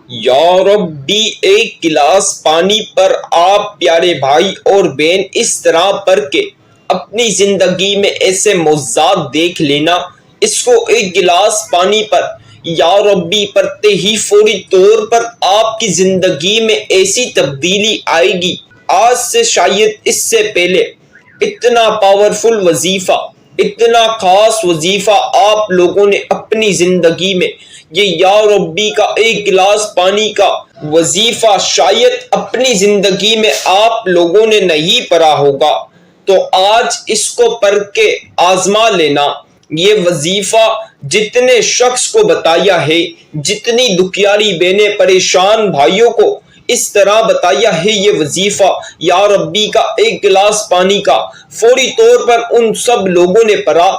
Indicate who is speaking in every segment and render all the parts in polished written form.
Speaker 1: یا ربی، ایک گلاس پانی پر آپ پیارے بھائی اور بہن اس طرح پر کے اپنی زندگی میں ایسے معجزات دیکھ لینا۔ اس کو ایک گلاس پانی پر یا ربی پڑھتے ہی فوری طور پر آپ کی زندگی میں ایسی تبدیلی آئے گی، آج سے شاید اس سے پہلے اتنا پاورفل وظیفہ، اتنا خاص وظیفہ آپ لوگوں نے اپنی زندگی میں، یہ یا ربی کا ایک گلاس پانی کا وظیفہ شاید اپنی زندگی میں آپ لوگوں نے نہیں پڑھا ہوگا، تو آج اس کو پڑھ کے آزما لینا۔ یہ وظیفہ جتنے شخص کو بتایا ہے، جتنی دکھیاری بہنیں پریشان بھائیوں کو اس طرح بتایا ہے یہ وظیفہ یا ربی کا ایک گلاس پانی کا، فوری طور پر ان سب لوگوں نے پڑھا۔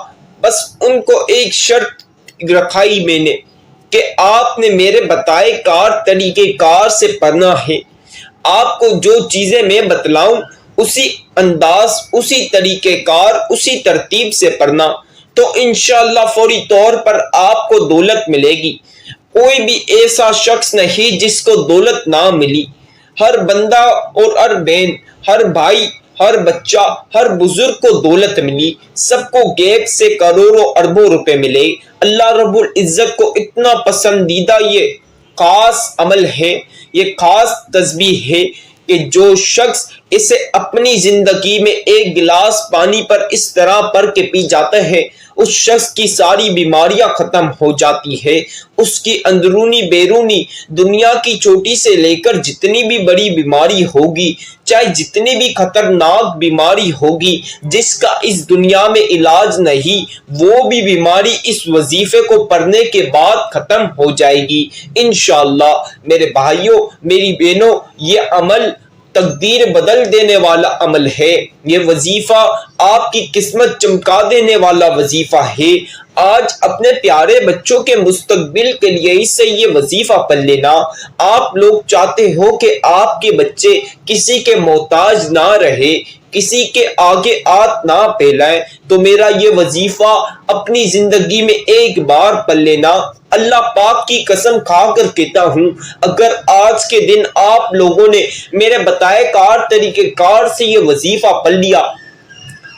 Speaker 1: بس ان کو ایک شرط رکھائی میں نے کہ آپ نے میرے بتائے کار طریقے کار سے پڑھنا ہے۔ آپ کو جو چیزیں میں بتلاؤں اسی انداز، اسی طریقے کار، اسی ترتیب سے پڑھنا، تو انشاءاللہ فوری طور پر آپ کو دولت ملے گی۔ کوئی بھی ایسا شخص نہیں جس کو دولت نہ ملی۔ ہر بندہ اور ہر بہن، ہر بھائی، ہر بچہ، ہر بزرگ کو دولت ملی، سب کو گیپ سے کروڑوں اربوں روپے ملے۔ اللہ رب العزت کو اتنا پسندیدہ یہ خاص عمل ہے، یہ خاص تسبیح ہے کہ جو شخص اسے اپنی زندگی میں ایک گلاس پانی پر اس طرح پڑھ کے پی جاتا ہے، اس شخص کی ساری بیماریاں ختم ہو جاتی ہے۔ اس کی اندرونی بیرونی دنیا کی چھوٹی سے لے کر جتنی بھی بڑی بیماری ہوگی، چاہے جتنی بھی خطرناک بیماری ہوگی جس کا اس دنیا میں علاج نہیں، وہ بھی بیماری اس وظیفے کو پڑھنے کے بعد ختم ہو جائے گی انشاءاللہ۔ میرے بھائیوں، میری بہنوں، یہ عمل تقدیر بدل دینے والا عمل ہے۔ یہ وظیفہ آپ کی قسمت چمکا دینے والا وظیفہ ہے۔ آج اپنے پیارے بچوں کے مستقبل کے لیے اس سے یہ وظیفہ پڑھ لینا۔ آپ لوگ چاہتے ہو کہ آپ کے بچے کسی کے محتاج نہ رہے، کسی کے آگے ہاتھ نہ پھیلائیں، تو میرا یہ وظیفہ اپنی زندگی میں ایک بار پڑھ لینا۔ اللہ پاک کی قسم کھا کر کہتا ہوں، اگر آج کے دن آپ لوگوں نے میرے بتائے کار طریقے کار سے یہ وظیفہ پڑھ لیا،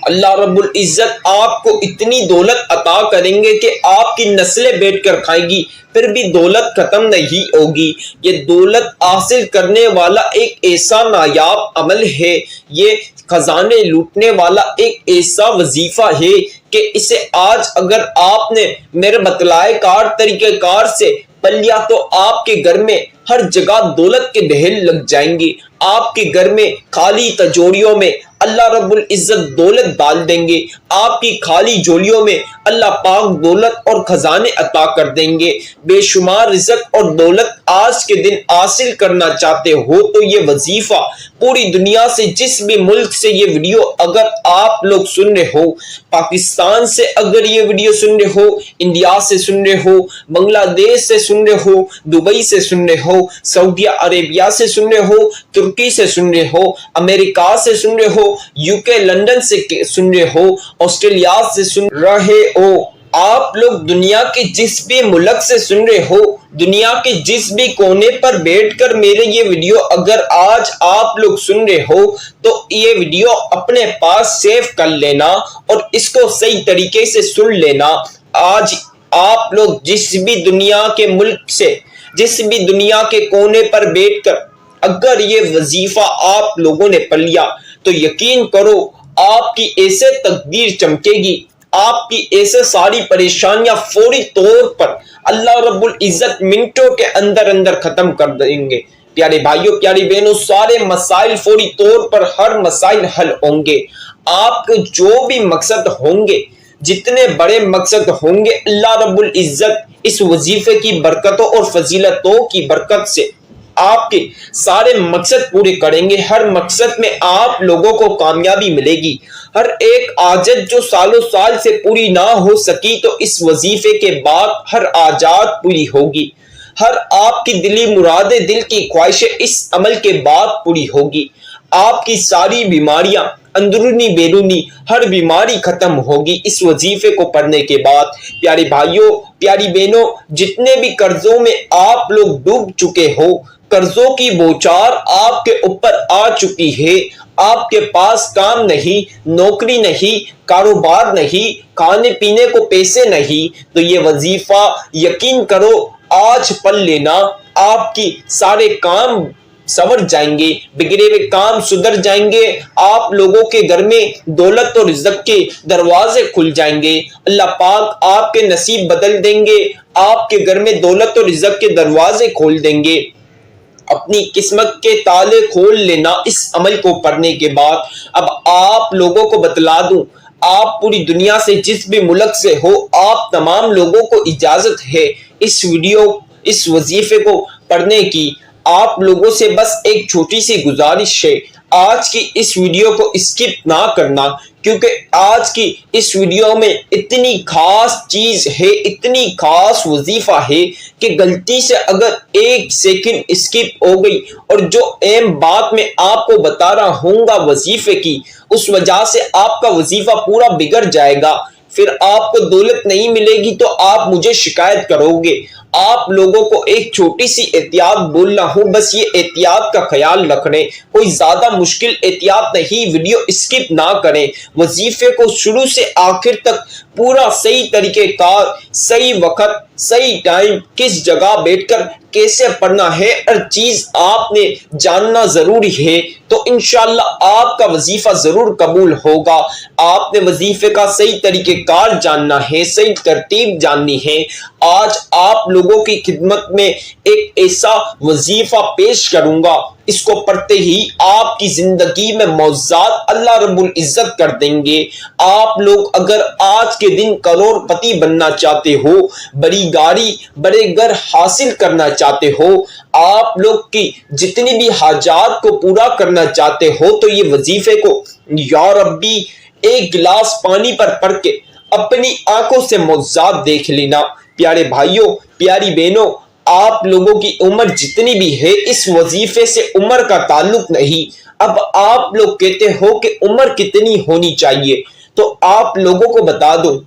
Speaker 1: اللہ رب العزت آپ کو اتنی دولت عطا کریں گے کہ آپ کی نسلیں بیٹھ کر کھائیں گی، پھر بھی دولت ختم نہیں ہوگی۔ یہ دولت حاصل کرنے والا ایک ایسا نایاب عمل ہے، یہ خزانے لوٹنے والا ایک ایسا وظیفہ ہے کہ اسے آج اگر آپ نے میرے بتلائے کار طریقہ کار سے پڑھ لیا تو آپ کے گھر میں ہر جگہ دولت کے ڈھیر لگ جائیں گے۔ آپ کے گھر میں خالی تجوریوں میں اللہ رب العزت دولت ڈال دیں گے، آپ کی خالی جولیوں میں اللہ پاک دولت اور خزانے عطا کر دیں گے۔ بے شمار رزق اور دولت آج کے دن حاصل کرنا چاہتے ہو تو یہ وظیفہ پوری دنیا سے، جس بھی ملک سے یہ ویڈیو اگر آپ لوگ سن رہے ہو، پاکستان سے اگر یہ ویڈیو سن رہے ہو، انڈیا سے سن رہے ہو، بنگلہ دیش سے سن رہے ہو، دبئی سے سن رہے ہو، سعودی عربیہ سے سن رہے ہو، ترکی سے سن رہے ہو، امریکہ سے سن رہے ہو، یوکے لندن سے سن رہے ہو، آسٹریلیا سے سن رہے ہو، آپ لوگ دنیا کے جس بھی ملک سے سن رہے ہو، دنیا کے جس بھی کونے پر بیٹھ کر میرے یہ ویڈیو اگر آج آپ لوگ سن رہے ہو تو یہ ویڈیو اپنے پاس سیو کر لینا اور اس کو صحیح طریقے سے سن لینا۔ آج آپ لوگ جس بھی دنیا کے ملک سے، جس بھی دنیا کے کونے پر بیٹھ کر اگر یہ وظیفہ آپ لوگوں نے پڑھ لیا تو یقین کرو آپ کی ایسے تقدیر چمکے گی، آپ کی ایسے ساری پریشانیاں فوری طور پر اللہ رب العزت منٹوں کے اندر اندر ختم کر دیں گے۔ پیارے بھائیوں، پیاری بہنوں، سارے مسائل فوری طور پر ہر مسائل حل ہوں گے۔ آپ کے جو بھی مقصد ہوں گے، جتنے بڑے مقصد ہوں گے، اللہ رب العزت اس وظیفے کی برکتوں اور فضیلتوں کی برکت سے آپ کے سارے مقصد پورے کریں گے۔ ہر مقصد میں آپ لوگوں کو کامیابی ملے گی۔ ہر ایک حاجت جو سالوں سال سے پوری نہ ہو سکی تو اس وظیفے کے بعد ہر حاجات پوری ہوگی۔ ہر آپ کی دلی مرادیں، دل کی خواہشیں اس عمل کے بعد پوری ہوگی۔ آپ کی ساری بیماریاں اندرونی بیرونی ہر بیماری ختم ہوگی اس وظیفے کو پڑھنے کے بعد۔ پیارے بھائیوں، پیاری بہنوں، جتنے بھی قرضوں میں آپ لوگ ڈوب چکے ہو، قرضوں کی بوچھار آپ کے اوپر آ چکی ہے، آپ کے پاس کام نہیں، نوکری نہیں، کاروبار نہیں، کھانے پینے کو پیسے نہیں، تو یہ وظیفہ یقین کرو آج پڑھ لینا، آپ کی سارے کام سنور جائیں گے، بگڑے ہوئے کام سدھر جائیں گے، آپ لوگوں کے گھر میں دولت اور رزق کے دروازے کھل جائیں گے، اللہ پاک آپ کے نصیب بدل دیں گے، آپ کے گھر میں دولت اور رزق کے دروازے کھول دیں گے۔ اپنی قسمت کے تالے کھول لینا اس عمل کو پڑھنے کے بعد۔ اب آپ لوگوں کو بتلا دوں، آپ پوری دنیا سے جس بھی ملک سے ہو، آپ تمام لوگوں کو اجازت ہے اس وظیفے کو پڑھنے کی۔ آپ لوگوں سے بس ایک چھوٹی سی گزارش ہے، آج کی اس ویڈیو کو اسکپ نہ کرنا، کیونکہ آج کی اس ویڈیو میں اتنی خاص چیز ہے، اتنی خاص وظیفہ ہے کہ غلطی سے اگر ایک سیکنڈ اسکپ ہو گئی اور جو اہم بات میں آپ کو بتا رہا ہوں گا وظیفے کی، اس وجہ سے آپ کا وظیفہ پورا بگڑ جائے گا، پھر آپ کو دولت نہیں ملے گی تو آپ مجھے شکایت کرو گے۔ آپ لوگوں کو ایک چھوٹی سی احتیاط بولنا ہوں، بس یہ احتیاط کا خیال رکھیں، کوئی زیادہ مشکل احتیاط نہیں، ویڈیو اسکپ نہ کریں، وظیفے کو شروع سے آخر تک پورا صحیح طریقہ کار، صحیح وقت، صحیح ٹائم، کس جگہ بیٹھ کر کیسے پڑھنا ہے، ہر چیز آپ نے جاننا ضروری ہے، تو انشاءاللہ آپ کا وظیفہ ضرور قبول ہوگا۔ آپ نے وظیفے کا صحیح طریقہ کار جاننا ہے، صحیح ترتیب جاننی ہے۔ آج آپ لوگوں کی خدمت میں ایک ایسا وظیفہ پیش کروں گا، اس کو پڑھتے ہی آپ کی زندگی میں معجزات اللہ رب العزت کر دیں گے۔ آپ لوگ اگر آج کے دن کروڑ پتی بننا چاہتے ہو، بڑی گاڑی، بڑے گھر حاصل کرنا چاہتے ہو، آپ لوگ کی جتنی بھی حاجات کو پورا کرنا چاہتے ہو، تو یہ وظیفے کو یا ربی ایک گلاس پانی پر پڑھ کے اپنی آنکھوں سے معجزات دیکھ لینا۔ پیارے بھائیوں، پیاری بہنوں، آپ لوگوں کی عمر جتنی بھی ہے، اس وظیفے سے عمر کا تعلق نہیں۔ اب آپ لوگ کہتے ہو کہ عمر کتنی ہونی چاہیے، تو آپ لوگوں کو بتا دوں،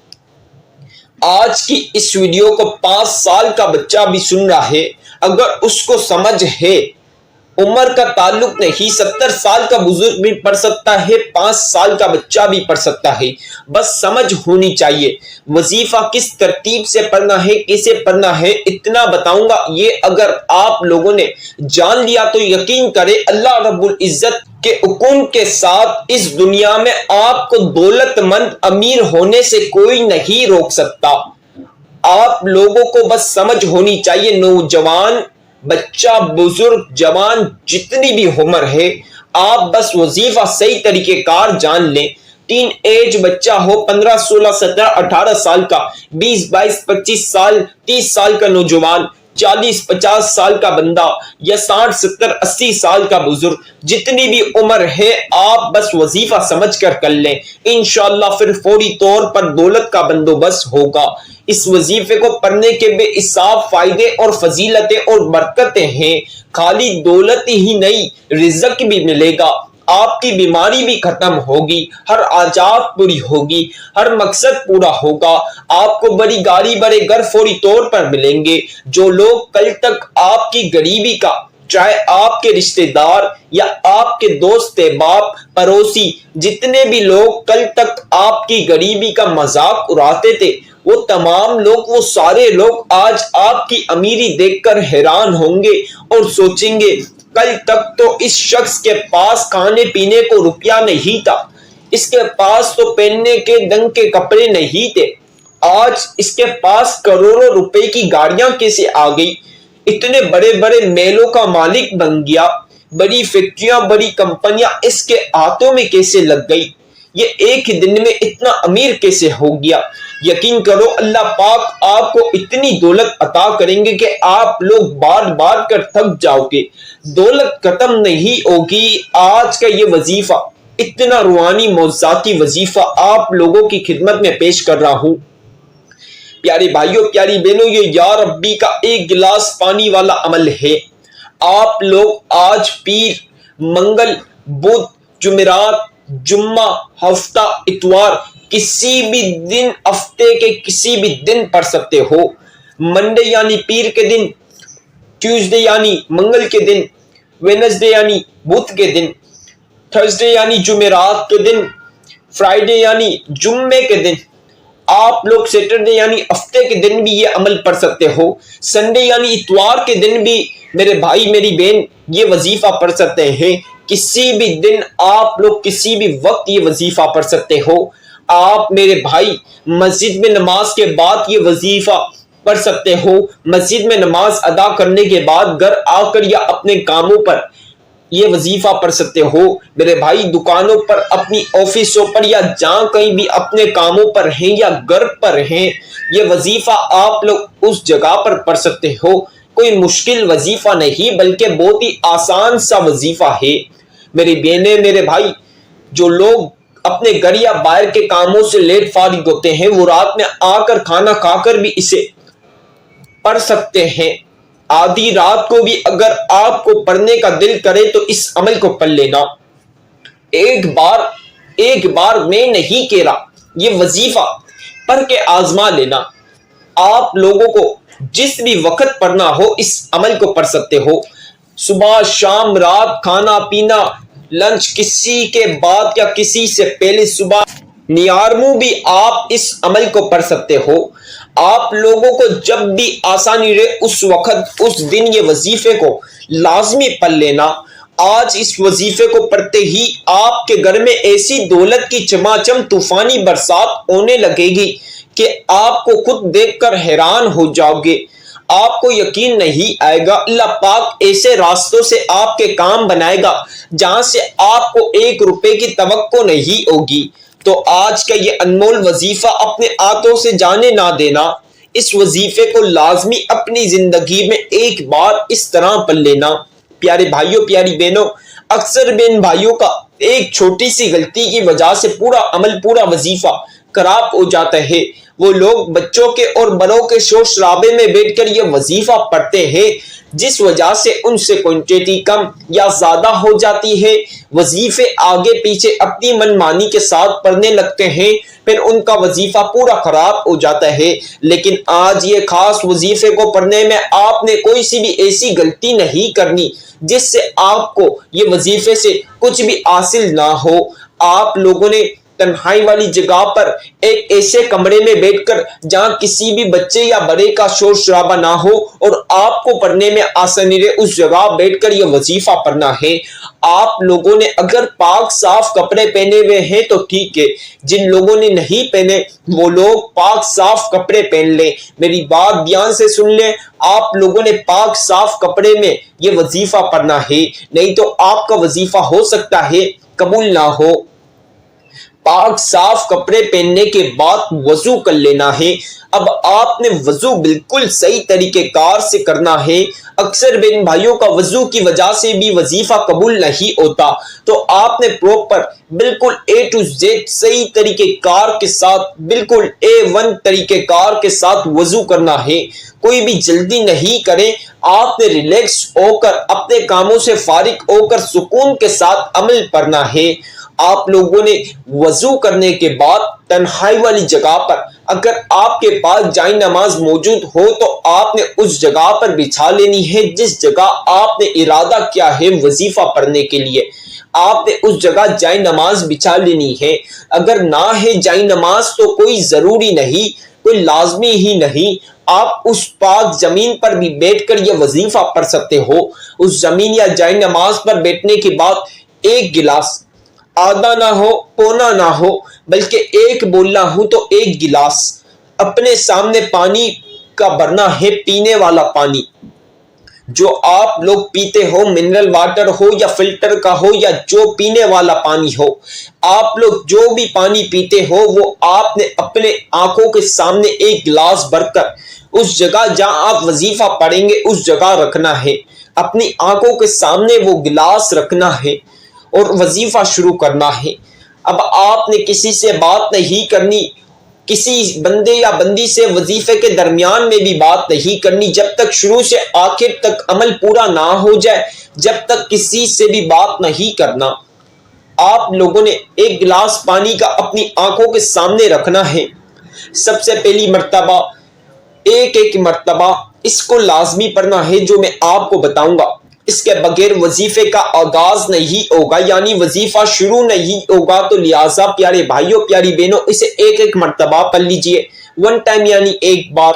Speaker 1: آج کی اس ویڈیو کو 5 سال کا بچہ بھی سن رہا ہے، اگر اس کو سمجھ ہے، عمر کا تعلق نہیں، 70 سال کا بزرگ بھی پڑھ سکتا ہے، 5 سال کا بچہ بھی پڑھ سکتا ہے، بس سمجھ ہونی چاہیے۔ وظیفہ کس ترتیب سے پڑھنا ہے، کیسے پڑھنا ہے، اتنا بتاؤں گا، یہ اگر آپ لوگوں نے جان لیا تو یقین کرے اللہ رب العزت کے حکم کے ساتھ اس دنیا میں آپ کو دولت مند امیر ہونے سے کوئی نہیں روک سکتا۔ آپ لوگوں کو بس سمجھ ہونی چاہیے، نوجوان، بچہ، بزرگ، جوان، جتنی بھی عمر ہے، آپ بس وظیفہ صحیح طریقہ کار جان لیں۔ ٹین ایج بچہ ہو، 15 16 17 18 سال کا، 20 22 25 سال، 30 سال کا نوجوان، 40 50 سال کا بندہ، یا 60 70 80 سال کا بزرگ، جتنی بھی عمر ہے، آپ بس وظیفہ سمجھ کر لیں، انشاءاللہ پھر فوری طور پر دولت کا بندوبست ہوگا۔ اس وظیفے کو پڑھنے کے بے حساب فائدے اور فضیلتیں اور برکتیں ہیں، خالی دولت ہی نہیں، رزق بھی ملے گا، آپ کی بیماری بھی ختم ہوگی، ہر حاجات پوری ہوگی، ہر مقصد پورا ہوگا، آپ کو بڑی گاڑی، بڑے گھر فوری طور پر ملیں گے۔ جو لوگ کل تک آپ کی غریبی کا، چاہے آپ کے رشتہ دار یا آپ کے دوست احباب، پڑوسی، جتنے بھی لوگ کل تک آپ کی غریبی کا مذاق اڑاتے تھے، وہ تمام لوگ، وہ سارے لوگ آج آپ کی امیری دیکھ کر حیران ہوں گے اور سوچیں گے کل تک تو اس شخص کے پاس کھانے پینے کو روپیہ نہیں تھا، اس کے پاس تو پہننے کے ڈھنگ کے کپڑے نہیں تھے، آج اس کے پاس کروڑوں روپے کی گاڑیاں کیسے آ گئی، اتنے بڑے بڑے میلوں کا مالک بن گیا، بڑی فیکٹریاں، بڑی کمپنیاں اس کے ہاتھوں میں کیسے لگ گئی، یہ ایک ہی دن میں اتنا امیر کیسے ہو گیا۔ یقین کرو اللہ پاک آپ کو اتنی دولت عطا کریں گے کہ آپ لوگ بار بار کر تھک جاؤ گے، دولت ختم نہیں ہوگی۔ آج کا یہ وظیفہ، اتنا روحانی معجزاتی وظیفہ آپ لوگوں کی خدمت میں پیش کر رہا ہوں۔ پیارے بھائیوں، پیاری بہنوں، یہ یا ربی کا ایک گلاس پانی والا عمل ہے۔ آپ لوگ آج پیر، منگل، بدھ، جمعرات، جمعہ، ہفتہ، اتوار، کسی بھی دن ہفتے کے کسی بھی دن پڑھ سکتے ہو۔ منڈے یعنی پیر کے دن، ٹیوزڈے یعنی منگل کے دن، وینسڈے یعنی بدھ کے دن، تھرسڈے یعنی جمعرات کے دن، فرائیڈے یعنی جمعے کے دن۔ آپ لوگ سیٹرڈے یعنی ہفتے کے دن بھی یہ عمل پڑھ سکتے ہو۔ سنڈے یعنی اتوار کے دن بھی میرے بھائی میری بہن یہ وظیفہ پڑھ سکتے ہیں۔ کسی بھی دن آپ لوگ کسی بھی وقت یہ وظیفہ پڑھ سکتے ہو۔ آپ میرے بھائی مسجد میں نماز کے بعد یہ وظیفہ پڑھ سکتے ہو۔ مسجد میں نماز ادا کرنے کے بعد گھر آ کر یا اپنے کاموں پر یہ وظیفہ پڑھ سکتے ہو۔ میرے بھائی دکانوں پر، اپنی آفسوں پر یا جہاں کہیں بھی اپنے کاموں پر ہیں یا گھر پر ہیں، یہ وظیفہ آپ لوگ اس جگہ پر پڑھ سکتے ہو۔ کوئی مشکل وظیفہ نہیں بلکہ بہت ہی آسان سا وظیفہ ہے۔ میری بہنیں، میرے بھائی، جو لوگ اپنے گھر یا باہر کے کاموں سے لیٹ فارغ ہوتے ہیں وہ رات میں آ کر کھانا کھا کر بھی اسے پڑھ سکتے ہیں۔ آدھی رات کو بھی اگر آپ کو پڑھنے کا دل کرے تو اس عمل کو پڑھ لینا۔ ایک بار میں نہیں کہہ رہا، یہ وظیفہ پڑھ کے آزما لینا۔ آپ لوگوں کو جس بھی وقت پڑھنا ہو اس عمل کو پڑھ سکتے ہو۔ صبح، شام، رات، کھانا پینا، لنچ، کسی کے بعد یا کسی سے پہلے، صبح نیارمو بھی آپ اس عمل کو پڑھ سکتے ہو۔ آپ لوگوں کو جب بھی آسانی رہے اس وقت اس دن یہ وظیفے کو لازمی پڑھ لینا۔ آج اس وظیفے کو پڑھتے ہی آپ کے گھر میں ایسی دولت کی چماچم طوفانی برسات ہونے لگے گی کہ آپ کو خود دیکھ کر حیران ہو جاؤ گے۔ آپ کو یقین نہیں آئے گا۔ اللہ پاک ایسے راستوں سے آپ کے کام بنائے گا جہاں سے آپ کو 1 روپے کی توقع نہیں ہوگی۔ تو آج کا یہ انمول وظیفہ اپنے ہاتھوں سے جانے نہ دینا۔ اس وظیفے کو لازمی اپنی زندگی میں ایک بار اس طرح پڑھ لینا۔ پیارے بھائیوں، پیاری بہنوں، اکثر بہن بھائیوں کا ایک چھوٹی سی غلطی کی وجہ سے پورا عمل، پورا وظیفہ خراب ہو جاتا ہے۔ وہ لوگ بچوں کے اور بڑوں کے شور شرابے میں بیٹھ کر یہ وظیفہ پڑھتے ہیں جس وجہ سے ان سے کوانٹٹی کم یا زیادہ ہو جاتی ہے۔ وظیفے آگے پیچھے اپنی من مانی کے ساتھ پڑھنے لگتے ہیں، پھر ان کا وظیفہ پورا خراب ہو جاتا ہے۔ لیکن آج یہ خاص وظیفے کو پڑھنے میں آپ نے کوئی سی بھی ایسی غلطی نہیں کرنی جس سے آپ کو یہ وظیفے سے کچھ بھی حاصل نہ ہو۔ آپ لوگوں نے تنہائی والی جگہ پر ایک ایسے کمرے میں بیٹھ کر جہاں کسی بھی بچے یا بڑے کا شور شرابہ نہ ہو اور آپ کو پڑھنے میں آسانی رہے، اس جگہ بیٹھ کر یہ وظیفہ پڑھنا ہے۔ آپ لوگوں نے اگر پاک صاف کپڑے پہنے ہوئے ہیں تو ٹھیک ہے، جن لوگوں نے نہیں پہنے وہ لوگ پاک صاف کپڑے پہن لیں۔ میری بات دھیان سے سن لیں، آپ لوگوں نے پاک صاف کپڑے میں یہ وظیفہ پڑھنا ہے، نہیں تو آپ کا وظیفہ ہو سکتا ہے قبول نہ ہو۔ پاک صاف کپڑے پہننے کے بعد وضو کر لینا ہے۔ اب آپ نے وضو بالکل صحیح طریقے کار سے کرنا ہے۔ اکثر بہن بھائیوں کا وضو کی وجہ سے بھی وظیفہ قبول نہیں ہوتا، تو آپ نے پراپر بالکل A to Z صحیح طریقے کار کے ساتھ، بالکل A1 طریقے کار کے ساتھ وضو کرنا ہے۔ کوئی بھی جلدی نہیں کریں، آپ نے ریلیکس ہو کر اپنے کاموں سے فارغ ہو کر سکون کے ساتھ عمل کرنا ہے۔ آپ لوگوں نے وضو کرنے کے بعد تنہائی والی جگہ پر اگر آپ کے پاس جائے نماز موجود ہو تو آپ نے اس جگہ پر بچھا لینی ہے جس جگہ آپ نے ارادہ کیا ہے وظیفہ پڑھنے کے لیے۔ آپ نے اس جگہ جائے نماز بچھا لینی ہے۔ اگر نہ ہے جائے نماز تو کوئی ضروری نہیں، کوئی لازمی ہی نہیں، آپ اس پاک زمین پر بھی بیٹھ کر یہ وظیفہ پڑھ سکتے ہو۔ اس زمین یا جائے نماز پر بیٹھنے کے بعد ایک گلاس، آدھا نہ ہو پونا نہ ہو بلکہ ایک بولنا ہو تو ایک گلاس اپنے سامنے پانی کا بھرنا ہے، پینے والا پانی جو آپ لوگ پیتے ہو، منرل واٹر ہو یا فلٹر کا ہو یا جو پینے والا پانی ہو، آپ لوگ جو بھی پانی پیتے ہو وہ آپ نے اپنے آنکھوں کے سامنے ایک گلاس بھر کر اس جگہ جہاں آپ وظیفہ پڑھیں گے اس جگہ رکھنا ہے۔ اپنی آنکھوں کے سامنے وہ گلاس رکھنا ہے اور وظیفہ شروع کرنا ہے۔ اب آپ نے کسی سے بات نہیں کرنی، کسی بندے یا بندی سے وظیفے کے درمیان میں بھی بات نہیں کرنی، جب تک شروع سے آخر تک عمل پورا نہ ہو جائے جب تک کسی سے بھی بات نہیں کرنا۔ آپ لوگوں نے ایک گلاس پانی کا اپنی آنکھوں کے سامنے رکھنا ہے۔ سب سے پہلی مرتبہ ایک مرتبہ اس کو لازمی پڑھنا ہے جو میں آپ کو بتاؤں گا۔ اس کے بغیر وظیفے کا آغاز نہیں ہوگا، یعنی وظیفہ شروع نہیں ہوگا، تو لہٰذا پیارے بھائیوں پیاری بہنوں اسے ایک مرتبہ پڑھ لیجئے، ون ٹائم یعنی ایک بار۔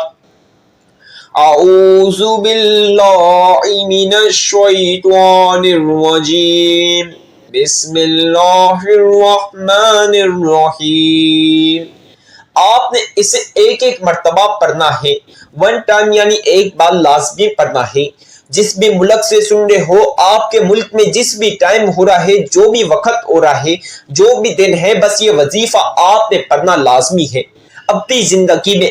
Speaker 1: اعوذ باللہ من الشیطان الرجیم، بسم اللہ الرحمن الرحیم۔ آپ نے اسے ایک مرتبہ پڑھنا ہے، ون ٹائم یعنی ایک بار لازمی پڑھنا ہے۔ جس بھی ملک سے سن رہے ہو، آپ کے ملک میں جس بھی ٹائم ہو رہا ہے، جو بھی وقت ہو رہا ہے، جو بھی دن ہے، بس یہ وظیفہ آپ نے پڑھنا لازمی ہے۔ اپنی زندگی میں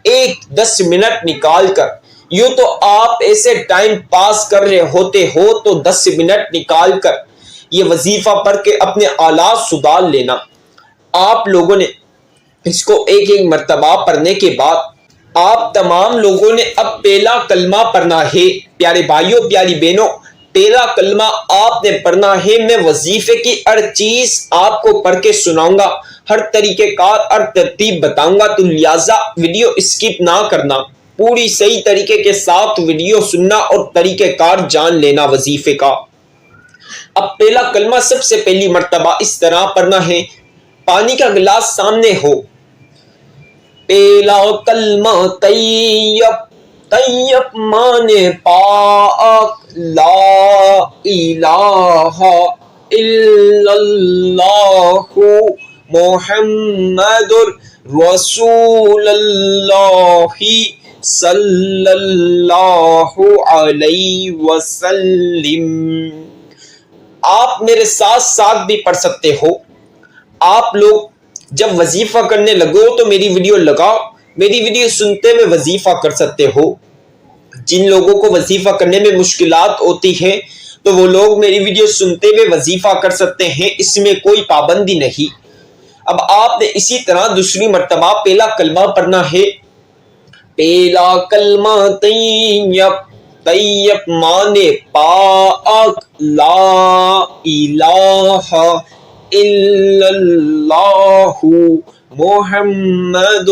Speaker 1: ایک 10 منٹ نکال کر، یوں تو آپ ایسے ٹائم پاس کر رہے ہوتے ہو، تو 10 منٹ نکال کر یہ وظیفہ پڑھ کے اپنے حالات سدھار لینا۔ آپ لوگوں نے اس کو ایک مرتبہ پڑھنے کے بعد آپ تمام لوگوں نے اب پہلا کلمہ پڑھنا ہے۔ پیارے بھائیوں پیاری بہنوں، پہلا کلمہ آپ نے پڑھنا ہے۔ میں وظیفے کی ہر چیز آپ کو پڑھ کے سناؤں گا، ہر طریقہ کار اور ترتیب بتاؤں گا، تو لہٰذا ویڈیو اسکپ نہ کرنا، پوری صحیح طریقے کے ساتھ ویڈیو سننا اور طریقہ کار جان لینا وظیفے کا۔ اب پہلا کلمہ سب سے پہلی مرتبہ اس طرح پڑھنا ہے۔ پانی کا گلاس سامنے ہو۔ پہلا کلمہ طیب مانے پاک، لا الہ الا اللہ محمد رسول اللہ صلی اللہ علیہ وسلم۔ آپ میرے ساتھ ساتھ بھی پڑھ سکتے ہو۔ آپ لوگ جب وظیفہ کرنے لگو تو میری ویڈیو لگاؤ، میری ویڈیو سنتے ہوئے وظیفہ کر سکتے ہو۔ جن لوگوں کو وظیفہ کرنے میں مشکلات ہوتی ہے تو وہ لوگ میری ویڈیو سنتے ہوئے وظیفہ کر سکتے ہیں، اس میں کوئی پابندی نہیں۔ اب آپ نے اسی طرح دوسری مرتبہ پہلا کلمہ پڑھنا ہے۔ پہلا کلمہ طیب مانے پاک، لا الہ الا اللہ محمد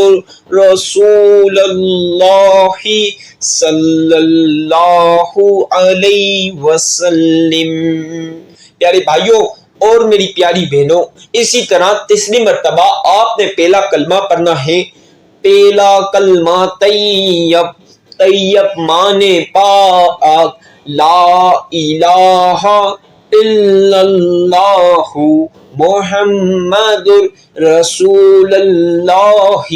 Speaker 1: رسول اللہ صلی اللہ علیہ وسلم۔ پیارے بھائیوں اور میری پیاری بہنوں، اسی طرح تیسری مرتبہ آپ نے پہلا کلمہ پڑھنا ہے۔ پہلا کلمہ طیب مانے پاک، لا الہ الا اللہ محمد رسول اللہ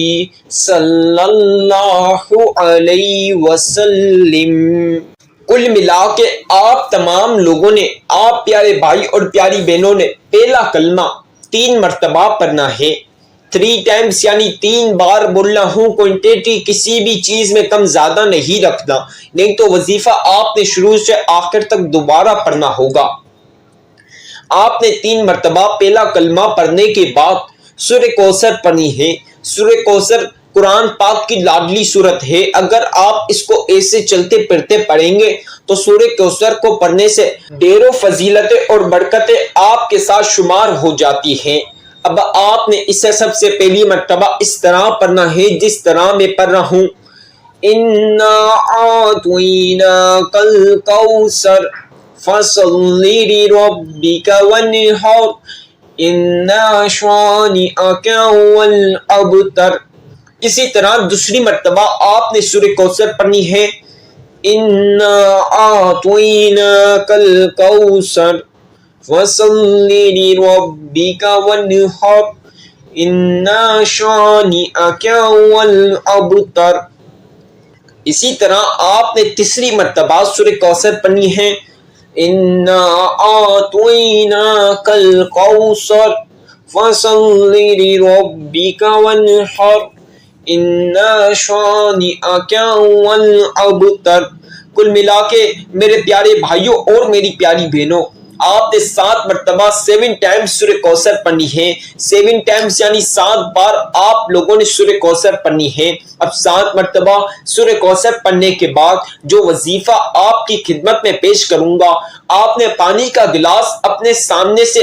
Speaker 1: صلی اللہ علیہ وسلم۔ کل ملا کے آپ تمام لوگوں نے، آپ پیارے بھائی اور پیاری بہنوں نے پہلا کلمہ 3 مرتبہ پڑھنا ہے۔ 3 ٹائمز یعنی 3 بار بولنا ہوں، کوانٹیٹی کسی بھی چیز میں کم زیادہ نہیں رکھنا، نہیں تو وظیفہ آپ نے شروع سے آخر تک دوبارہ پڑھنا ہوگا۔ آپ نے 3 مرتبہ پہلا کلمہ پڑھنے کے بعد سورہ کوثر پڑھنی ہے۔ سورہ کوثر قرآن پاک کی لاڈلی سورت ہے۔ اگر آپ اس کو ایسے چلتے پھرتے پڑھیں گے تو سورہ کوثر کو پڑھنے سے ڈھیروں فضیلتیں اور برکتیں آپ کے ساتھ شمار ہو جاتی ہیں۔ اب آپ نے اسے سب سے پہلی مرتبہ اس طرح پڑھنا ہے جس طرح میں پڑھ رہا ہوں۔ اِنَّا أَعْطَيْنَاكَ الْكَوْثَرَ فَصَلِّ لِرَبِّكَ وَانْحَرْ إِنَّ شَانِئَكَ هُوَ الْأَبْتَرُ۔ اسی طرح دوسری مرتبہ آپ نے سورہ کوثر پڑھنی ہے۔ اِنَّا أَعْطَيْنَاكَ الْكَوْثَرَ فَصَلِّ لِرَبِّكَ وَانْحَرْ إِنَّ شَانِئَكَ هُوَ الْأَبْتَرُ۔ اسی طرح آپ نے تیسری مرتبہ سورہ کوثر پڑھنی ہے۔ اِنَّا أَعْطَيْنَاكَ الْكَوْثَرَ فَصَلِّ لِرَبِّكَ وَانْحَرْ إِنَّ شَانِئَكَ هُوَ الْأَبْتَرُ۔ کل ملا کے میرے پیارے بھائیوں اور میری پیاری بہنوں، آپ نے 7 مرتبہ 7 ٹائمز سورہ کوثر پڑھنی ہے۔ 7 ٹائمز یعنی 7 بار آپ لوگوں نے سورہ کوثر پڑھنی ہے۔ اب 7 مرتبہ سورہ کوثر پڑھنے کے بعد جو وظیفہ آپ کی خدمت میں پیش کروں گا، آپ نے پانی کا گلاس اپنے سامنے سے